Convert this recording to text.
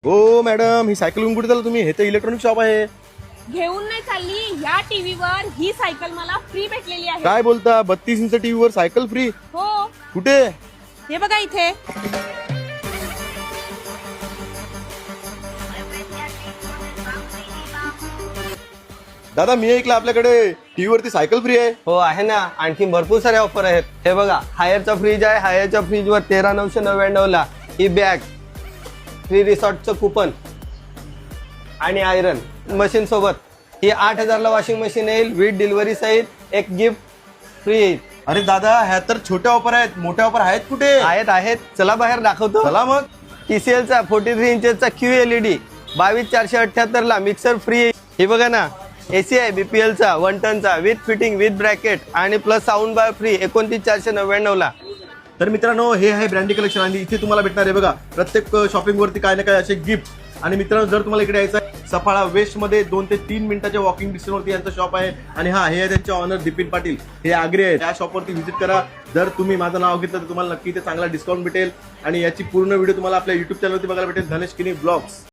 हो मॅडम, ही सायकल घेऊन कुठे चालला तुम्ही? हे तर इलेक्ट्रॉनिक शॉप आहे. घेऊन नाही चालली, या टीव्हीवर ही सायकल मला फ्री भेटलेली आहे. काय बोलता? 32 इंच टीव्हीवर सायकल फ्री? हो, कुठे? हे बघा इथे. दादा, मी ऐकलं आपल्याकडे टीव्ही वरती सायकल फ्री आहे. हो आहे ना, आणखी भरपूर साऱ्या ऑफर आहेत. हे बघा, हायरचा फ्रीज आहे. हायरच्या फ्रीजवर 13,999 ही बॅग, फ्री रिसॉर्टचं कुपन आणि आयरन मशीन सोबत ही 8,000ला वॉशिंग मशीन येईल. विथ डिलिव्हरी सहित एक गिफ्ट फ्री येईल. अरे दादा, ह्या तर छोट्या ऑफर आहेत. मोठ्या ऑफर आहेत कुठे? आहेत. चला बाहेर दाखवतो. चला मग. TCLचा 43 इंचेसचा QLED 22,478ला मिक्सर फ्री येईल. हे बघा ना, AC आहे BPLचा 1 टनचा विथ फिटिंग विथ ब्रॅकेट आणि प्लस साऊंड बार फ्री 29,499ला. तर मित्रांनो, हे आहे ब्रँडी कलेक्शन आणि इथे तुम्हाला भेटणार आहे बघा प्रत्येक शॉपिंग वरती काय ना काय असे गिफ्ट. आणि मित्रांनो, जर तुम्हाला इकडे यायचं आहे, सफाळा वेस्ट मध्ये 2 ते 3 मिनिटाच्या वॉकिंग डिस्टन्स वरती यांचं शॉप आहे. आणि हा, हे आहे त्यांचे ऑनर दिपीन पाटील, हे आग्रे आहेत. या शॉप वरती व्हिजिट करा. जर तुम्ही माझं नाव घेतलं तर तुम्हाला नक्की ते चांगला डिस्काउंट भेटेल. आणि याची पूर्ण व्हिडिओ तुम्हाला आपल्या युट्यूब चॅनलवरती बघायला भेटेल, धनेश किनी ब्लॉग्स.